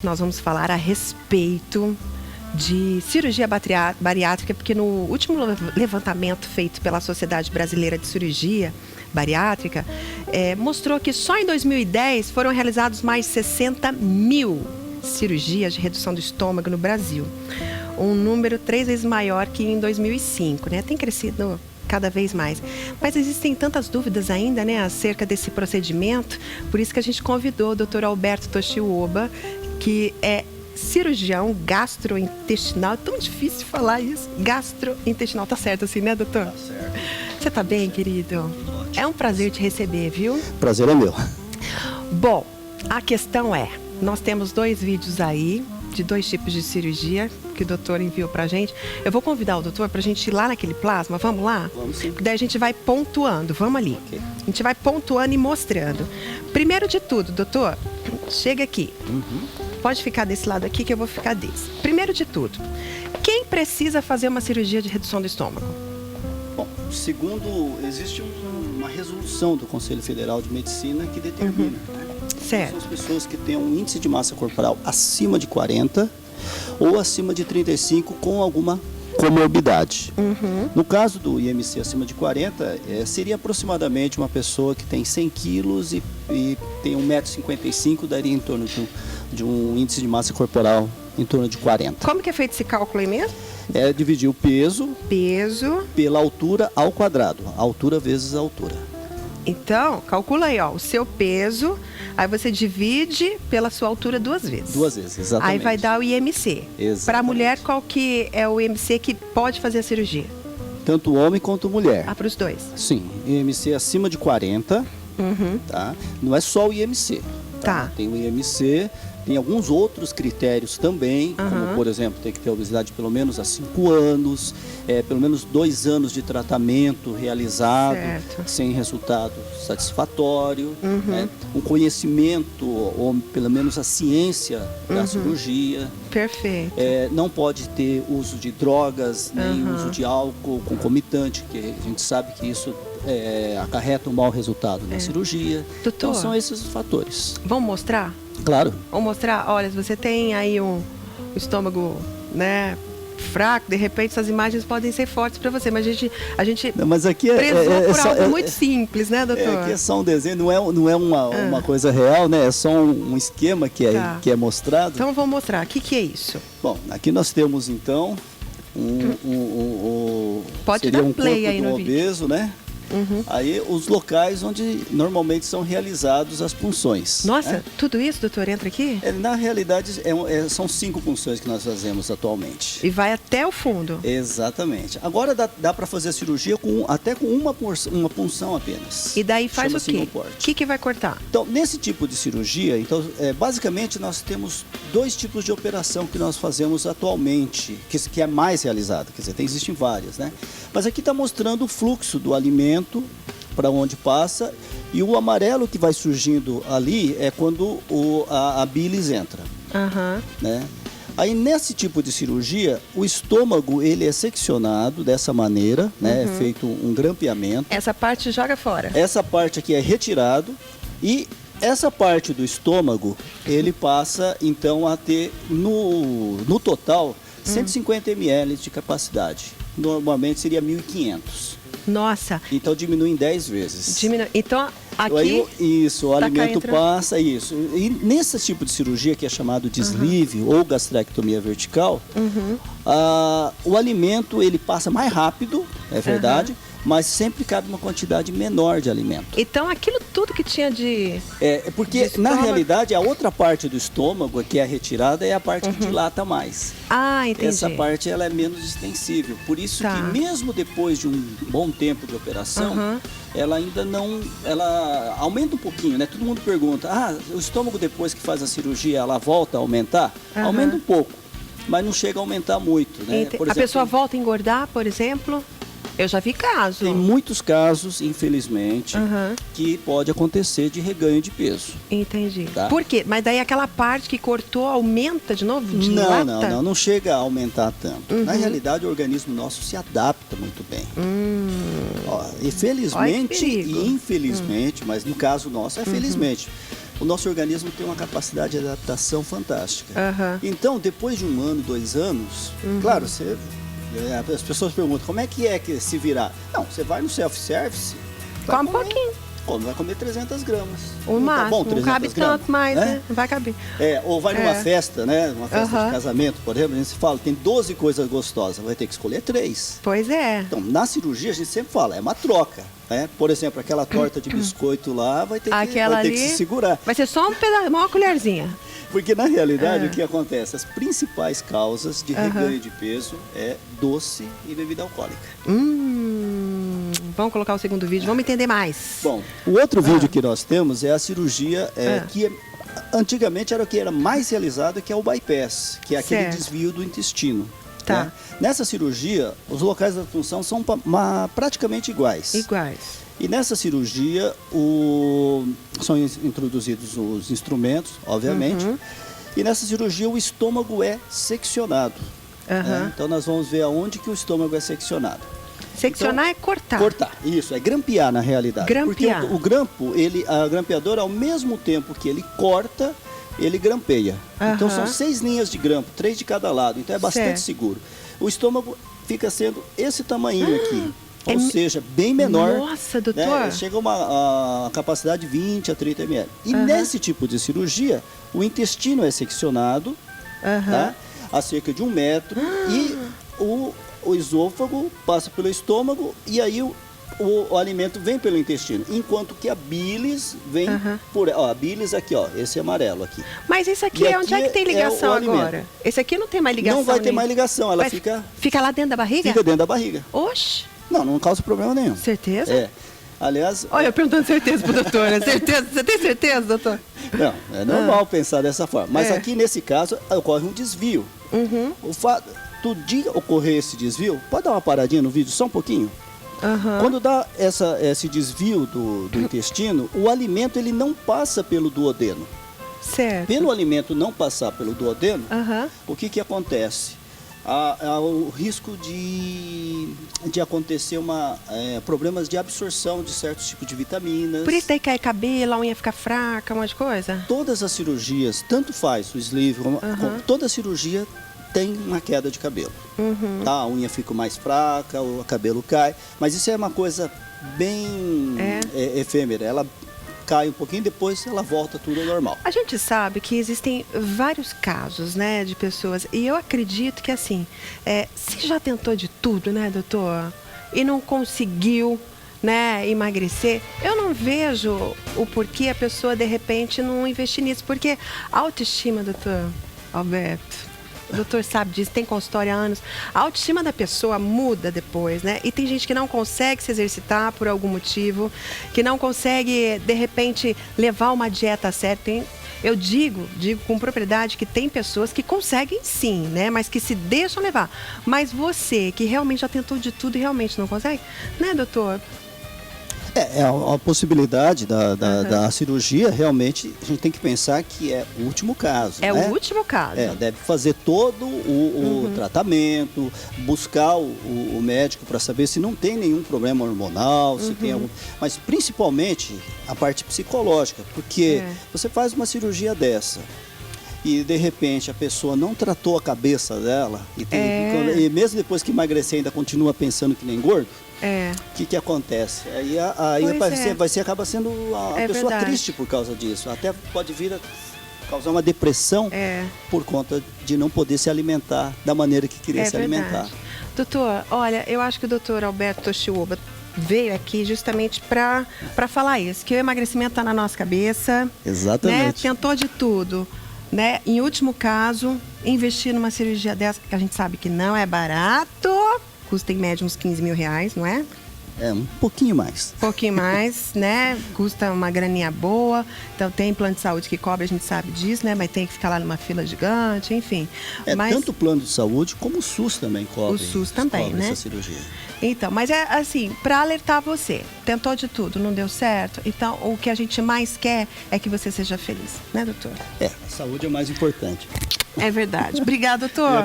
Nós vamos falar a respeito de cirurgia bariátrica, porque no último levantamento feito pela Sociedade Brasileira de Cirurgia Bariátrica, mostrou que só em 2010 foram realizados mais 60 mil cirurgias de redução do estômago no Brasil. Um número 3 vezes maior que em 2005, né? Tem crescido cada vez mais. Mas existem tantas dúvidas ainda, né, acerca desse procedimento, por isso que a gente convidou o Dr. Alberto Toshioba, que é cirurgião gastrointestinal. É tão difícil falar isso. Gastrointestinal, tá certo assim, né, doutor? Tá certo. Você tá bem, querido? É um prazer te receber, viu? Prazer é meu. Bom, a questão é, nós temos 2 vídeos aí, de 2 tipos de cirurgia, que o doutor enviou pra gente. Eu vou convidar o doutor pra gente ir lá naquele plasma, vamos lá? Vamos sim. Daí a gente vai pontuando, vamos ali. Ok. A gente vai pontuando e mostrando. Primeiro de tudo, doutor, chega aqui. Pode ficar desse lado aqui que eu vou ficar desse. Primeiro de tudo, quem precisa fazer uma cirurgia de redução do estômago? Bom, segundo, existe uma resolução do Conselho Federal de Medicina que determina, né? Certo. São as pessoas que têm um índice de massa corporal acima de 40 ou acima de 35 com alguma comorbidade. No caso do IMC acima de 40, seria aproximadamente uma pessoa que tem 100 quilos e tem 1,55 m, daria em torno de um índice de massa corporal em torno de 40. Como que é feito esse cálculo aí mesmo? É dividir o peso Peso. pela altura ao quadrado, altura vezes a altura. Então, calcula aí, ó, o seu peso, aí você divide pela sua altura 2 vezes. 2 vezes, exatamente. Aí vai dar o IMC. Exatamente. Para a mulher, qual que é o IMC que pode fazer a cirurgia? Tanto homem quanto mulher. Ah, para os dois. Sim, IMC acima de 40, tá? Não é só o IMC. Tá. Tem o IMC, tem alguns outros critérios também, como por exemplo, tem que ter obesidade de pelo menos há 5 anos, pelo menos 2 anos de tratamento realizado, Certo. sem resultado satisfatório, né? Um conhecimento, ou pelo menos a ciência da cirurgia. Perfeito. Não pode ter uso de drogas, nem uso de álcool concomitante, que a gente sabe que isso acarreta um mau resultado na cirurgia. Doutor, então são esses os fatores. vamos mostrar? Claro. Vamos mostrar? Olha, se você tem aí um estômago, né, fraco, de repente essas imagens podem ser fortes para você, mas a gente Não, mas aqui prezou por só, algo muito simples, né, doutor? aqui é só um desenho, não é uma coisa real, né? É só um esquema que Tá. que é mostrado. Então vamos mostrar. O que é isso? Bom, aqui nós temos então Pode seria dar um play corpo aí de um no vídeo. obeso, né? Aí os locais onde normalmente são realizadas as punções. Nossa, né? tudo isso, doutor, entra aqui? Na realidade, são 5 punções que nós fazemos atualmente. E vai até o fundo. Exatamente. Agora dá para fazer a cirurgia até com uma punção apenas. E daí faz o Chama-se quê? Newport. O que vai cortar? Então, nesse tipo de cirurgia, basicamente nós temos 2 tipos de operação que nós fazemos atualmente, que é mais realizada. Quer dizer, existem várias, né? Mas aqui está mostrando o fluxo do alimento para onde passa, e o amarelo que vai surgindo ali é quando a bilis entra, né? Aí nesse tipo de cirurgia, o estômago ele é seccionado dessa maneira, né? É feito um grampeamento. Essa parte joga fora. Essa parte aqui é retirado e essa parte do estômago ele passa então a ter no total 150 ml de capacidade. Normalmente seria 1.500. Nossa. Então diminui em 10 vezes. Então, aqui... Aí, o tá alimento caindo... passa, isso. E nesse tipo de cirurgia, que é chamado de sleeve ou gastrectomia vertical, o alimento ele passa mais rápido, é verdade, mas sempre cabe uma quantidade menor de alimento. Então, aquilo tudo que tinha de... Porque, de na estômago... realidade, a outra parte do estômago, que é a retirada, é a parte que dilata mais. Ah, entendi. Essa parte ela é menos extensível. Por isso Tá. que mesmo depois de um bom tempo de operação, ela ainda não... Ela aumenta um pouquinho, né? Todo mundo pergunta, o estômago depois que faz a cirurgia, ela volta a aumentar? Aumenta um pouco, mas não chega a aumentar muito, né? Por exemplo, a pessoa volta a engordar, por exemplo? Eu já vi caso. Tem muitos casos, infelizmente, que pode acontecer de reganho de peso. Entendi. Tá? Por quê? Mas daí aquela parte que cortou aumenta de novo? Não chega a aumentar tanto. Na realidade, o organismo nosso se adapta muito bem. E felizmente e infelizmente, mas no caso nosso é felizmente, o nosso organismo tem uma capacidade de adaptação fantástica. Aham. Então, depois de 1 ano, 2 anos, claro, as pessoas perguntam, como é que se virar? Não, você vai no self-service, Come um pouquinho. vai comer 300 gramas. O Não tá máximo, bom, não 300 cabe gramas, tanto mais, né? Não vai caber. Ou vai numa festa, né? Uma festa Aham. de casamento, por exemplo, a gente fala, tem 12 coisas gostosas, vai ter que escolher 3. Pois é. Então, na cirurgia, a gente sempre fala, é uma troca. Né? Por exemplo, aquela torta de biscoito lá vai ter que se segurar. Vai ser só um pedaço, uma colherzinha. Porque, na realidade, o que acontece? As principais causas de reganho de peso é doce e bebida alcoólica. Vamos colocar o segundo vídeo, vamos entender mais. Bom, o outro vídeo que nós temos é a cirurgia que antigamente era o que era mais realizado, que é o bypass, que é aquele desvio do intestino. Tá. Né? Nessa cirurgia, os locais da punção são praticamente iguais. Iguais. E nessa cirurgia, são introduzidos os instrumentos, obviamente. E nessa cirurgia, o estômago é seccionado. Né? Então, nós vamos ver aonde que o estômago é seccionado. Seccionar então, é cortar. Cortar, isso, é grampear na realidade. Grampear. Porque o grampo, a grampeadora, ao mesmo tempo que ele corta, ele grampeia. Então são 6 linhas de grampo, 3 de cada lado, então é bastante seguro. O estômago fica sendo esse tamanho aqui, ou seja, bem menor. Nossa, doutor. Né? Chega a uma capacidade de 20 a 30 ml. E nesse tipo de cirurgia, o intestino é seccionado tá? A cerca de 1 metro e o esôfago passa pelo estômago e aí o alimento vem pelo intestino, enquanto que a bilis vem por... Ó, a bilis aqui, ó, esse amarelo aqui. Mas isso aqui onde é que tem ligação agora? Esse aqui não tem mais ligação? Não vai ter mais ligação, ela fica... Fica lá dentro da barriga? Fica dentro da barriga. Oxe. Não causa problema nenhum. Certeza? Aliás... Olha, eu perguntando certeza pro doutor, né? Certeza? Você tem certeza, doutor? Não, é normal pensar dessa forma. Mas aqui, nesse caso, ocorre um desvio. O fato de ocorrer esse desvio, pode dar uma paradinha no vídeo só um pouquinho? Quando dá esse desvio do intestino, o alimento ele não passa pelo duodeno. Certo. Pelo alimento não passar pelo duodeno, o que acontece? Há o risco de acontecer problemas de absorção de certos tipos de vitaminas. Por isso daí cai cabelo, a unha fica fraca, um monte de coisa? Todas as cirurgias, tanto faz o sleeve, como toda cirurgia tem uma queda de cabelo. Tá? A unha fica mais fraca, o cabelo cai, mas isso é uma coisa bem efêmera. Ela cai um pouquinho, depois ela volta tudo ao normal. A gente sabe que existem vários casos, né, de pessoas, e eu acredito que assim, se já tentou de tudo, né, doutor, e não conseguiu, né, emagrecer, eu não vejo o porquê a pessoa de repente não investir nisso, porque a autoestima, doutor Alberto, o doutor sabe disso, tem consultório há anos. A autoestima da pessoa muda depois, né? E tem gente que não consegue se exercitar por algum motivo, que não consegue, de repente, levar uma dieta certa. Eu digo com propriedade que tem pessoas que conseguem sim, né? Mas que se deixam levar. Mas você, que realmente já tentou de tudo e realmente não consegue, né, doutor? A possibilidade da cirurgia, realmente, a gente tem que pensar que é o último caso. É né? o último caso. Deve fazer todo o tratamento, buscar o médico para saber se não tem nenhum problema hormonal, se tem algum... Mas, principalmente, a parte psicológica, porque você faz uma cirurgia dessa e, de repente, a pessoa não tratou a cabeça dela e mesmo depois que emagrecer ainda continua pensando que nem gordo, o que acontece? Aí acaba sendo a pessoa triste por causa disso. Até pode vir a causar uma depressão por conta de não poder se alimentar da maneira que queria se alimentar. Doutor, olha, eu acho que o doutor Alberto Toshioba veio aqui justamente para falar isso, que o emagrecimento está na nossa cabeça. Exatamente. Né? Tentou de tudo. Né? Em último caso, investir numa cirurgia dessa, que a gente sabe que não é barato, custa em média uns 15 mil reais, não é? Um pouquinho mais. Um pouquinho mais, né? Custa uma graninha boa. Então tem plano de saúde que cobre, a gente sabe disso, né? Mas tem que ficar lá numa fila gigante, enfim. Tanto o plano de saúde como o SUS também cobre. O SUS também, né? Essa cirurgia. Então, mas é assim, para alertar você, tentou de tudo, não deu certo. Então, o que a gente mais quer é que você seja feliz, né, doutor? A saúde é o mais importante. É verdade. Obrigada, doutor.